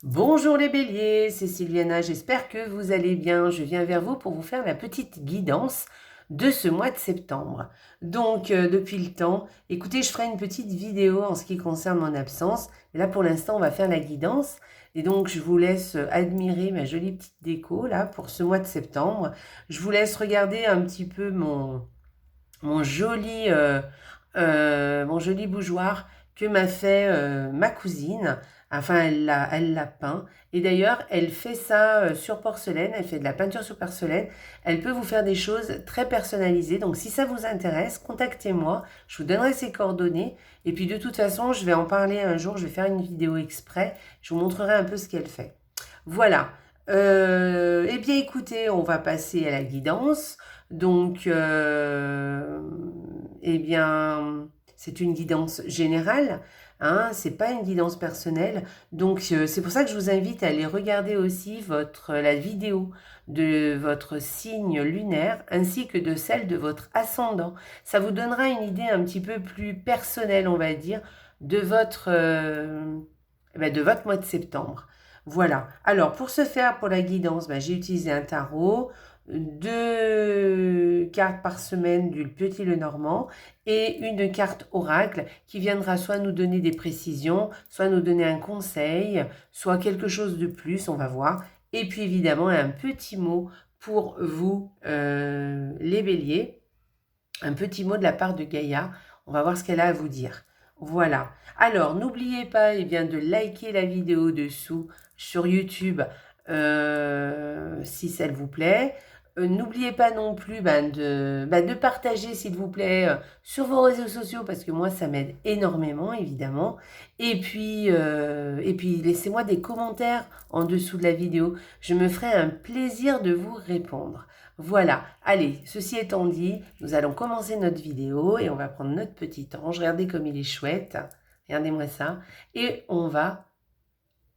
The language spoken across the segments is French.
Bonjour les béliers, c'est Sylviana, j'espère que vous allez bien. Je viens vers vous pour vous faire la petite guidance de ce mois de septembre. Donc, depuis le temps, écoutez, je ferai une petite vidéo en ce qui concerne mon absence. Et là, pour l'instant, on va faire la guidance. Et donc, je vous laisse admirer ma jolie petite déco, là, pour ce mois de septembre. Je vous laisse regarder un petit peu mon joli, mon joli bougeoir que m'a fait ma cousine. Enfin, elle l'a peint. Et d'ailleurs, elle fait ça sur porcelaine. Elle fait de la peinture sur porcelaine. Elle peut vous faire des choses très personnalisées. Donc, si ça vous intéresse, contactez-moi. Je vous donnerai ses coordonnées. Et puis, de toute façon, je vais en parler un jour. Je vais faire une vidéo exprès. Je vous montrerai un peu ce qu'elle fait. Voilà. Eh bien, écoutez, on va passer à la guidance. Donc, eh bien, c'est une guidance générale, hein, c'est pas une guidance personnelle. Donc, c'est pour ça que je vous invite à aller regarder aussi la vidéo de votre signe lunaire ainsi que de celle de votre ascendant. Ça vous donnera une idée un petit peu plus personnelle, on va dire, de de votre mois de septembre. Voilà. Alors, pour ce faire, pour la guidance, j'ai utilisé un tarot, 2 cartes par semaine du Petit Lenormand et une carte oracle qui viendra soit nous donner des précisions, soit nous donner un conseil, soit quelque chose de plus, on va voir. Et puis évidemment, un petit mot pour vous, les béliers, un petit mot de la part de Gaïa. On va voir ce qu'elle a à vous dire. Voilà. Alors, n'oubliez pas de liker la vidéo dessous sur YouTube si ça vous plaît. N'oubliez pas non plus de partager, s'il vous plaît, sur vos réseaux sociaux, parce que moi, ça m'aide énormément, évidemment. Et puis laissez-moi des commentaires en dessous de la vidéo. Je me ferai un plaisir de vous répondre. Voilà, allez, ceci étant dit, nous allons commencer notre vidéo et on va prendre notre petit ange. Regardez comme il est chouette. Regardez-moi ça. Et on va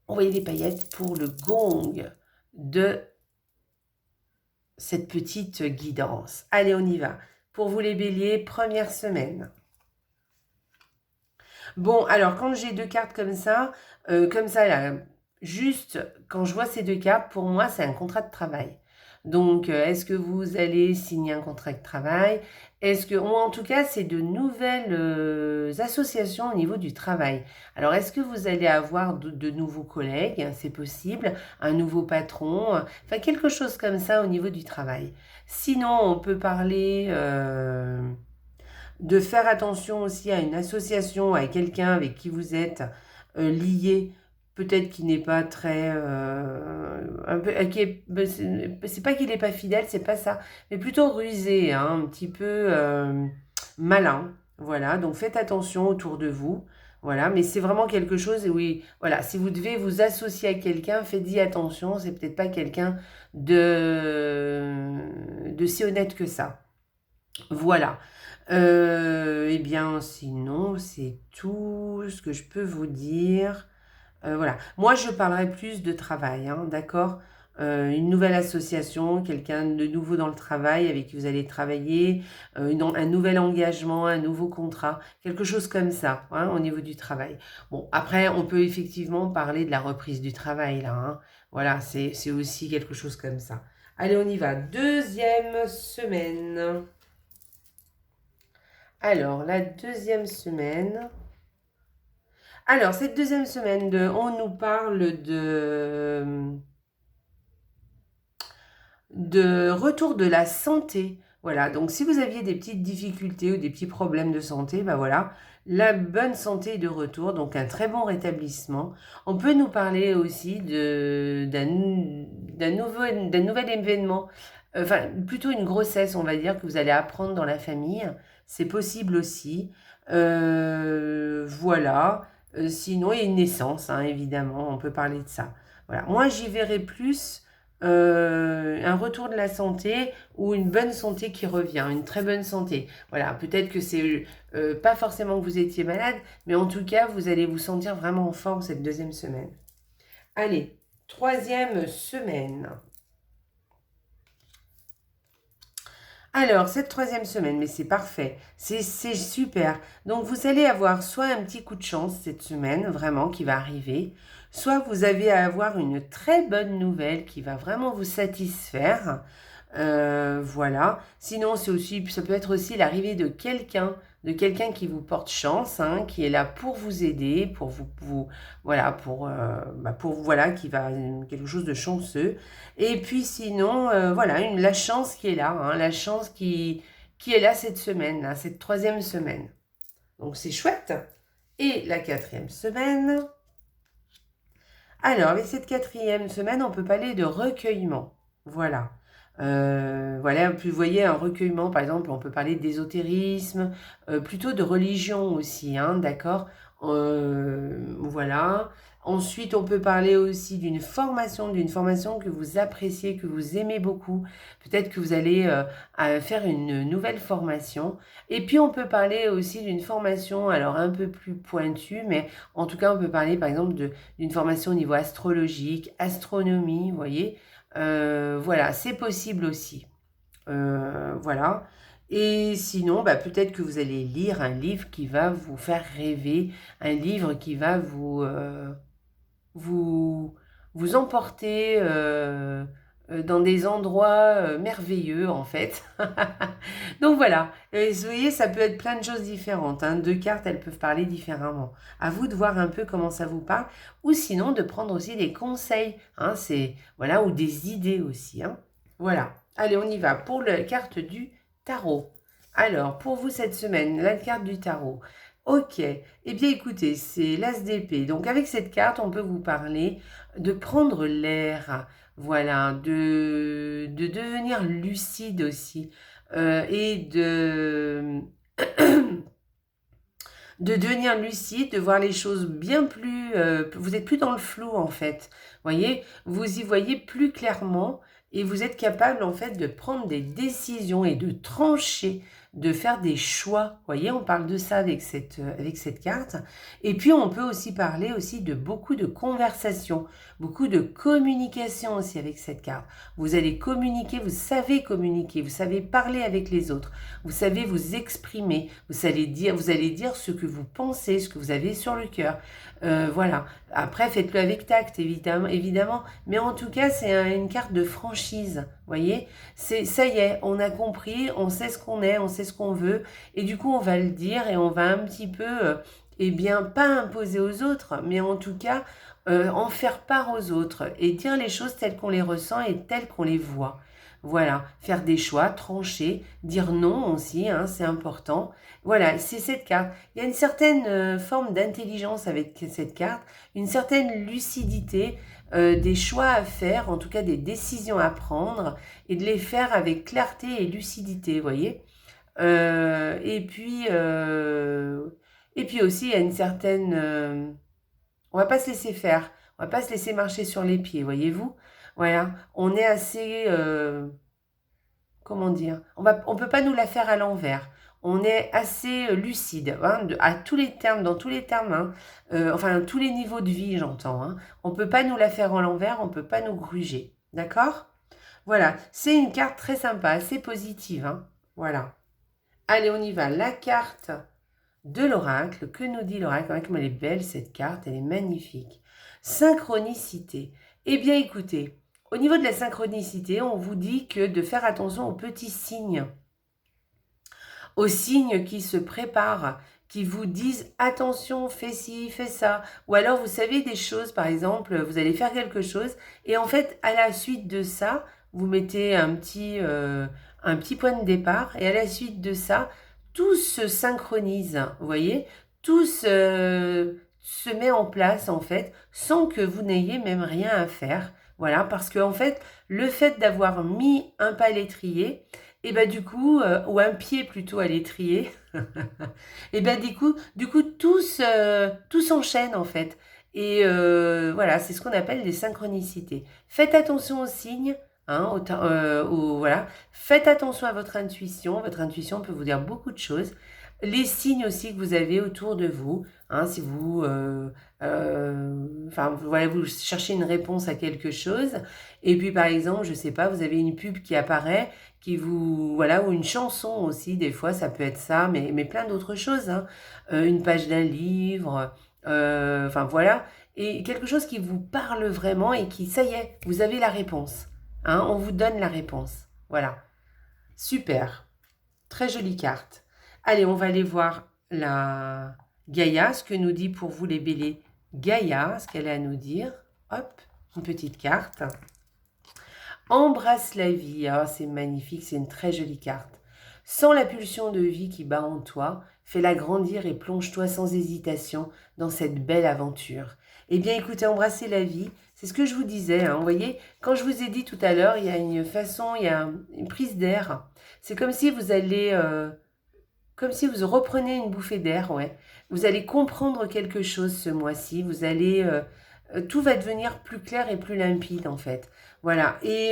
envoyer des paillettes pour le gong de cette petite guidance. Allez, on y va. Pour vous les béliers, première semaine. Bon, alors quand j'ai 2 cartes comme ça là, juste quand je vois ces 2 cartes, pour moi, c'est un contrat de travail. Donc, est-ce que vous allez signer un contrat de travail? Ou en tout cas, c'est de nouvelles associations au niveau du travail. Alors, est-ce que vous allez avoir de nouveaux collègues? C'est possible. Un nouveau patron? Enfin, quelque chose comme ça au niveau du travail. Sinon, on peut parler de faire attention aussi à une association, à quelqu'un avec qui vous êtes lié, peut-être qui n'est pas très... c'est pas qu'il n'est pas fidèle, c'est pas ça, mais plutôt rusé, hein, un petit peu malin. Voilà, donc faites attention autour de vous. Voilà, mais c'est vraiment quelque chose, et oui, voilà, si vous devez vous associer à quelqu'un, faites-y attention, c'est peut-être pas quelqu'un de si honnête que ça. Voilà. Eh bien, sinon, c'est tout ce que je peux vous dire. Voilà. Moi, je parlerai plus de travail, hein, d'accord? Une nouvelle association, quelqu'un de nouveau dans le travail avec qui vous allez travailler, un nouvel engagement, un nouveau contrat, quelque chose comme ça, hein, au niveau du travail. Bon, après, on peut effectivement parler de la reprise du travail, là, hein. Voilà, c'est aussi quelque chose comme ça. Allez, on y va. Deuxième semaine. Alors, la deuxième semaine. Alors, cette deuxième semaine, on nous parle de retour de la santé. Voilà, donc si vous aviez des petites difficultés ou des petits problèmes de santé, ben voilà, la bonne santé est de retour, donc un très bon rétablissement. On peut nous parler aussi d'un nouvel événement, enfin plutôt une grossesse, on va dire, que vous allez apprendre dans la famille. C'est possible aussi. Voilà. Sinon, il y a une naissance, hein, évidemment, on peut parler de ça. Voilà. Moi, j'y verrai plus un retour de la santé ou une bonne santé qui revient, une très bonne santé. Voilà, peut-être que c'est pas forcément que vous étiez malade, mais en tout cas, vous allez vous sentir vraiment en forme cette deuxième semaine. Allez, troisième semaine. Alors, cette troisième semaine, mais c'est parfait, c'est super. Donc, vous allez avoir soit un petit coup de chance cette semaine, vraiment, qui va arriver, soit vous allez avoir une très bonne nouvelle qui va vraiment vous satisfaire. Voilà. Sinon, c'est aussi, ça peut être aussi l'arrivée de quelqu'un qui vous porte chance, hein, qui est là pour vous aider, voilà, voilà, qui va quelque chose de chanceux. Et puis sinon, voilà, la chance qui est là, hein, la chance qui est là cette semaine, là, cette troisième semaine. Donc c'est chouette. Et la quatrième semaine. Alors, avec cette quatrième semaine, on peut parler de recueillement. Voilà. Voilà, puis vous voyez, un recueillement, par exemple, on peut parler d'ésotérisme, plutôt de religion aussi, hein, d'accord. Voilà. Ensuite, on peut parler aussi d'une formation que vous appréciez, que vous aimez beaucoup. Peut-être que vous allez faire une nouvelle formation. Et puis, on peut parler aussi d'une formation, alors un peu plus pointue, mais en tout cas, on peut parler, par exemple, d'une formation au niveau astrologique, astronomie, vous voyez. Voilà, c'est possible aussi. Voilà. Et sinon, bah, peut-être que vous allez lire un livre qui va vous faire rêver, un livre qui va vous, vous emporter dans des endroits merveilleux, en fait. Donc voilà, et vous voyez, ça peut être plein de choses différentes, hein. Deux cartes, elles peuvent parler différemment. À vous de voir un peu comment ça vous parle, ou sinon de prendre aussi des conseils, hein, voilà, ou des idées aussi, hein. Voilà, allez, on y va pour la carte du tarot. Alors, pour vous cette semaine, la carte du tarot. Ok, eh bien écoutez, c'est l'As d'épée. Donc avec cette carte, on peut vous parler de prendre l'air, voilà, de devenir lucide aussi, et de devenir lucide, de voir les choses bien plus... vous êtes plus dans le flou en fait, voyez, vous y voyez plus clairement et vous êtes capable en fait de prendre des décisions et de trancher, de faire des choix, voyez, on parle de ça avec cette carte. Et puis on peut aussi parler aussi de beaucoup de conversations, beaucoup de communication aussi avec cette carte. Vous allez communiquer, vous savez parler avec les autres, vous savez vous exprimer, vous allez dire ce que vous pensez, ce que vous avez sur le cœur. Voilà. Après, faites-le avec tact, évidemment. Mais en tout cas, c'est une carte de franchise. Voyez, ça y est, on a compris, on sait ce qu'on est, on sait ce qu'on veut. Et du coup, on va le dire et on va un petit peu, eh bien, pas imposer aux autres, mais en tout cas, en faire part aux autres et dire les choses telles qu'on les ressent et telles qu'on les voit. Voilà, faire des choix, trancher, dire non aussi, hein, c'est important. Voilà, c'est cette carte. Il y a une certaine forme d'intelligence avec cette carte, une certaine lucidité, des choix à faire, en tout cas des décisions à prendre, et de les faire avec clarté et lucidité, vous voyez. Euh, et puis, euh, et puis aussi, il y a une certaine... on va pas se laisser faire, on va pas se laisser marcher sur les pieds, voyez-vous. Voilà, on est assez... comment dire, on peut pas nous la faire à l'envers. On est assez lucide, hein, à tous les termes, dans tous les termes, hein, enfin tous les niveaux de vie, j'entends. Hein. On peut pas nous la faire à l'envers, on peut pas nous gruger, d'accord? Voilà, c'est une carte très sympa, assez positive, hein. Voilà. Allez, on y va. La carte de l'oracle. Que nous dit l'oracle? Comme elle est belle cette carte, elle est magnifique. Synchronicité. Eh bien, écoutez. Au niveau de la synchronicité, on vous dit que de faire attention aux petits signes, aux signes qui se préparent, qui vous disent attention, fais ci, fais ça. Ou alors vous savez des choses, par exemple, vous allez faire quelque chose et en fait, à la suite de ça, vous mettez un petit point de départ et à la suite de ça, tout se synchronise, vous voyez, tout se met en place en fait, sans que vous n'ayez même rien à faire. Voilà, parce que en fait, le fait d'avoir mis un pas à l'étrier, et ben du coup, ou un pied plutôt à l'étrier, et ben du coup tout s'enchaîne en fait. Et voilà, c'est ce qu'on appelle les synchronicités. Faites attention aux signes, hein, voilà. Faites attention à votre intuition. Votre intuition peut vous dire beaucoup de choses. les signes aussi que vous avez autour de vous, hein, si vous, enfin, voilà, vous cherchez une réponse à quelque chose, et puis par exemple, je sais pas, vous avez une pub qui apparaît, qui vous, voilà, ou une chanson aussi, des fois, ça peut être ça, mais plein d'autres choses, hein, une page d'un livre, enfin voilà, et quelque chose qui vous parle vraiment et qui, ça y est, vous avez la réponse, hein, on vous donne la réponse, voilà, super. Très jolie carte. Allez, on va aller voir la Gaïa, ce que nous dit pour vous les béliers Gaïa, ce qu'elle a à nous dire. Hop, une petite carte. Embrasse la vie. Ah, c'est magnifique, c'est une très jolie carte. Sans la pulsion de vie qui bat en toi, fais-la grandir et plonge-toi sans hésitation dans cette belle aventure. Eh bien, écoutez, embrasser la vie, c'est ce que je vous disais. Hein, vous voyez, quand je vous ai dit tout à l'heure, il y a une façon, il y a une prise d'air. C'est comme si vous allez, comme si vous reprenez une bouffée d'air, ouais. Vous allez comprendre quelque chose ce mois-ci. Vous allez, tout va devenir plus clair et plus limpide en fait. Voilà. Et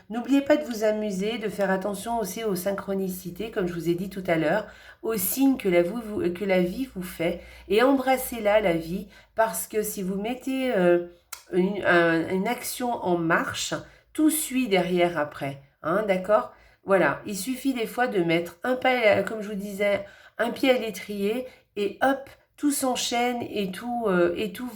n'oubliez pas de vous amuser, de faire attention aussi aux synchronicités, comme je vous ai dit tout à l'heure, aux signes que que la vie vous fait. Et embrassez-la, la vie, parce que si vous mettez une action en marche, tout suit derrière après. Hein, d'accord? Voilà, il suffit des fois de mettre un pas, comme je vous disais, un pied à l'étrier et hop, tout s'enchaîne et tout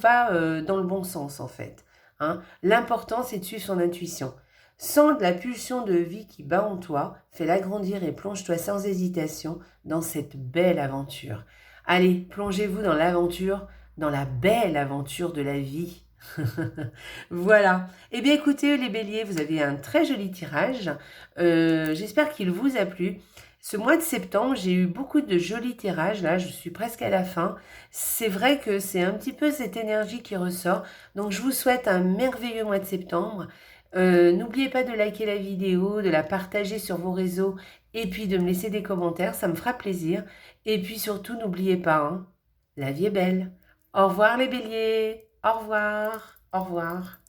va dans le bon sens en fait. Hein. L'important c'est de suivre son intuition. Sens la pulsion de vie qui bat en toi, fais-la grandir et plonge-toi sans hésitation dans cette belle aventure. Allez, plongez-vous dans l'aventure, dans la belle aventure de la vie. Voilà. Eh bien écoutez les béliers, vous avez un très joli tirage. J'espère qu'il vous a plu. Ce mois de septembre, j'ai eu beaucoup de jolis tirages. Là, je suis presque à la fin. C'est vrai que c'est un petit peu cette énergie qui ressort. Donc je vous souhaite un merveilleux mois de septembre. N'oubliez pas de liker la vidéo, de la partager sur vos réseaux et puis de me laisser des commentaires, ça me fera plaisir. Et puis surtout, n'oubliez pas, hein, la vie est belle. Au revoir les béliers. Au revoir. Au revoir.